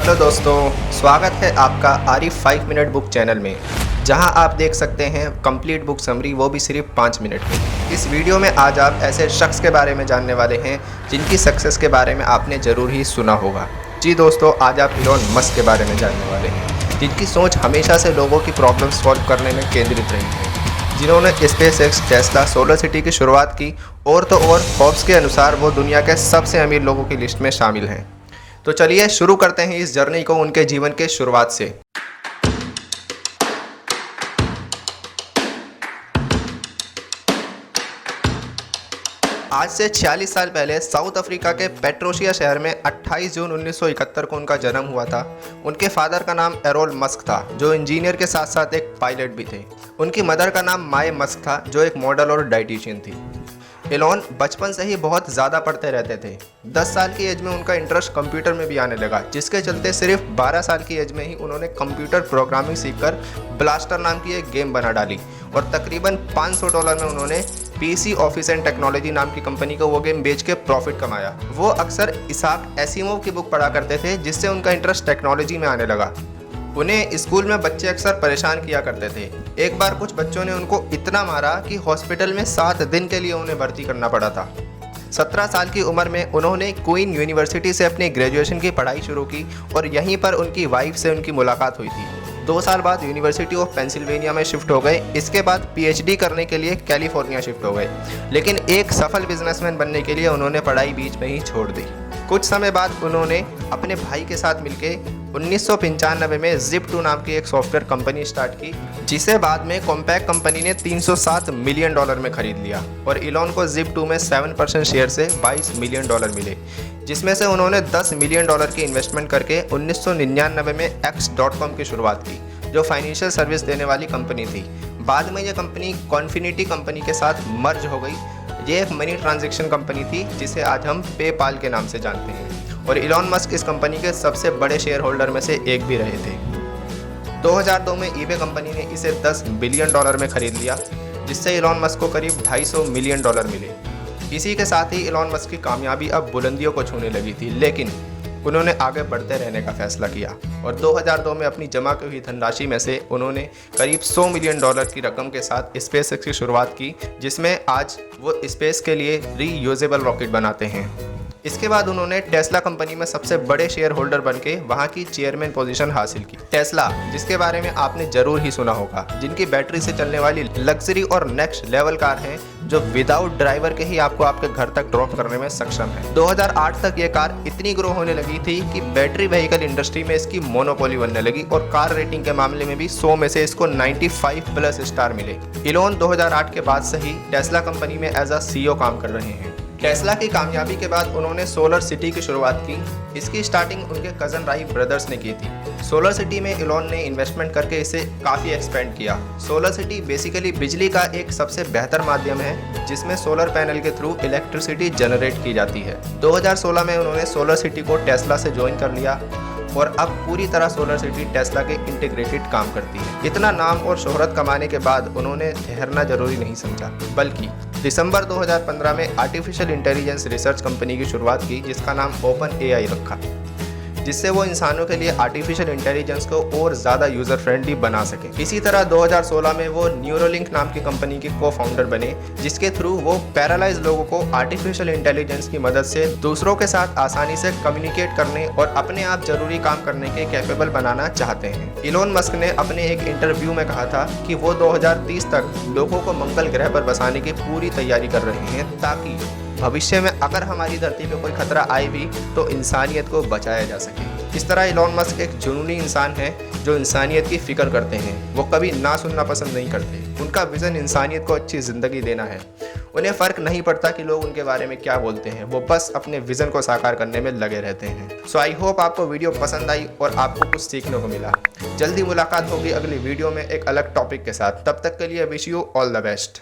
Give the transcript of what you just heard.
Hello दोस्तों, स्वागत है आपका आरिफ 5 मिनट बुक चैनल में, जहां आप देख सकते हैं कंप्लीट बुक समरी, वो भी सिर्फ 5 मिनट में। इस वीडियो में आज आप ऐसे शख्स के बारे में जानने वाले हैं जिनकी सक्सेस के बारे में आपने ज़रूर ही सुना होगा। जी दोस्तों, आज आप इलॉन मस्क के बारे में जानने वाले हैं, जिनकी सोच हमेशा से लोगों की प्रॉब्लम सॉल्व करने में केंद्रित रही है, जिन्होंने स्पेसएक्स, टेस्ला, सोलर सिटी की शुरुआत की और तो और फोर्ब्स के अनुसार वो दुनिया के सबसे अमीर लोगों की लिस्ट में शामिल हैं। तो चलिए शुरू करते हैं इस जर्नी को उनके जीवन के शुरुआत से। आज से 46 साल पहले साउथ अफ्रीका के पेट्रोशिया शहर में 28 जून 1971 को उनका जन्म हुआ था। उनके फादर का नाम एरोल मस्क था, जो इंजीनियर के साथ साथ एक पायलट भी थे। उनकी मदर का नाम माय मस्क था, जो एक मॉडल और डाइटिशियन थी। इलॉन बचपन से ही बहुत ज़्यादा पढ़ते रहते थे। 10 साल की एज में उनका इंटरेस्ट कंप्यूटर में भी आने लगा, जिसके चलते सिर्फ 12 साल की एज में ही उन्होंने कंप्यूटर प्रोग्रामिंग सीखकर ब्लास्टर नाम की एक गेम बना डाली और तकरीबन $500 में उन्होंने पीसी ऑफिस एंड टेक्नोलॉजी नाम की कंपनी को वो गेम बेच के प्रॉफिट कमाया। वो अक्सर इसाक एसिमोव की बुक पढ़ा करते थे, जिससे उनका इंटरेस्ट टेक्नोलॉजी में आने लगा। उन्हें स्कूल में बच्चे अक्सर परेशान किया करते थे। एक बार कुछ बच्चों ने उनको इतना मारा कि हॉस्पिटल में 7 दिन के लिए उन्हें भर्ती करना पड़ा था। 17 साल की उम्र में उन्होंने क्वीन यूनिवर्सिटी से अपनी ग्रेजुएशन की पढ़ाई शुरू की और यहीं पर उनकी वाइफ से उनकी मुलाकात हुई थी। 2 साल बाद यूनिवर्सिटी ऑफ पेंसिल्वेनिया में शिफ्ट हो गए। इसके बाद पीएचडी करने के लिए कैलिफोर्निया शिफ्ट हो गए, लेकिन एक सफल बिजनेसमैन बनने के लिए उन्होंने पढ़ाई बीच में ही छोड़ दी। कुछ समय बाद उन्होंने अपने भाई के साथ मिलकर 1995 में Zip2 नाम की एक सॉफ्टवेयर कंपनी स्टार्ट की, जिसे बाद में कॉम्पैक्ट कंपनी ने $307 मिलियन में खरीद लिया और इलॉन को Zip2 में 7% शेयर से $22 मिलियन मिले, जिसमें से उन्होंने $10 मिलियन की इन्वेस्टमेंट करके 1999 में X.com की शुरुआत की, जो फाइनेंशियल सर्विस देने वाली कंपनी थी। बाद में यह कंपनी कॉन्फिनिटी कंपनी के साथ मर्ज हो गई। ये एक मनी ट्रांजैक्शन कंपनी थी, जिसे आज हम पेपाल के नाम से जानते हैं, और इलॉन मस्क इस कंपनी के सबसे बड़े शेयर होल्डर में से एक भी रहे थे। 2002 में ईबे कंपनी ने इसे $10 बिलियन में खरीद लिया, जिससे इलॉन मस्क को करीब $250 मिलियन मिले। इसी के साथ ही इलॉन मस्क की कामयाबी अब बुलंदियों को छूने लगी थी, लेकिन उन्होंने आगे बढ़ते रहने का फैसला किया और 2002 में अपनी जमा की हुई धनराशि में से उन्होंने करीब $100 मिलियन की रकम के साथ स्पेसएक्स की शुरुआत की, जिसमें आज वो स्पेस के लिए रीयूजेबल रॉकेट बनाते हैं। इसके बाद उन्होंने टेस्ला कंपनी में सबसे बड़े शेयर होल्डर बनके वहां की चेयरमैन पोजीशन हासिल की। टेस्ला, जिसके बारे में आपने जरूर ही सुना होगा, जिनकी बैटरी से चलने वाली लग्जरी और नेक्स्ट लेवल कार है, जो विदाउट ड्राइवर के ही आपको आपके घर तक ड्रॉप करने में सक्षम है। 2008 तक ये कार इतनी ग्रो होने लगी थी कि बैटरी व्हीकल इंडस्ट्री में इसकी मोनोपोली बनने लगी और कार रेटिंग के मामले में भी 100 में से इसको 95+ स्टार मिले। इलॉन 2008 के बाद से ही टेस्ला कंपनी में एज अ सीईओ काम कर रहे हैं। टेस्ला की कामयाबी के बाद उन्होंने सोलर सिटी की शुरुआत की। इसकी स्टार्टिंग उनके कज़न राइट ब्रदर्स ने की थी। सोलर सिटी में इलॉन ने इन्वेस्टमेंट करके इसे काफ़ी एक्सपेंड किया। सोलर सिटी बेसिकली बिजली का एक सबसे बेहतर माध्यम है, जिसमें सोलर पैनल के थ्रू इलेक्ट्रिसिटी जनरेट की जाती है। 2016 में उन्होंने सोलर सिटी को टेस्ला से ज्वाइन कर लिया और अब पूरी तरह सोलर सिटी टेस्ला के इंटीग्रेटेड काम करती है। इतना नाम और शोहरत कमाने के बाद उन्होंने ठहरना जरूरी नहीं समझा, बल्कि दिसंबर 2015 में आर्टिफिशियल इंटेलिजेंस रिसर्च कंपनी की शुरुआत की, जिसका नाम OpenAI रखा, जिससे वो इंसानों के लिए आर्टिफिशियल इंटेलिजेंस को और ज़्यादा यूज़र फ्रेंडली बना सके। इसी तरह 2016 में वो न्यूरोलिंक नाम की कंपनी के को-फाउंडर बने, जिसके थ्रू वो पैरालाइज लोगों को आर्टिफिशियल इंटेलिजेंस की मदद से दूसरों के साथ आसानी से कम्युनिकेट करने और अपने आप जरूरी काम करने के कैपेबल बनाना चाहते हैं। इलॉन मस्क ने अपने एक इंटरव्यू में कहा था कि वो 2030 तक लोगों को मंगल ग्रह पर बसाने की पूरी तैयारी कर रहे हैं, ताकि भविष्य में अगर हमारी धरती पे कोई खतरा आए भी तो इंसानियत को बचाया जा सके। इस तरह इलॉन मस्क एक जुनूनी इंसान है, जो इंसानियत की फिक्र करते हैं। वो कभी ना सुनना पसंद नहीं करते। उनका विज़न इंसानियत को अच्छी ज़िंदगी देना है। उन्हें फ़र्क नहीं पड़ता कि लोग उनके बारे में क्या बोलते हैं, वो बस अपने विज़न को साकार करने में लगे रहते हैं। सो आई होप आपको वीडियो पसंद आई और आपको कुछ सीखने को मिला। जल्दी मुलाकात होगी अगली वीडियो में एक अलग टॉपिक के साथ। तब तक के लिए wish you all the best.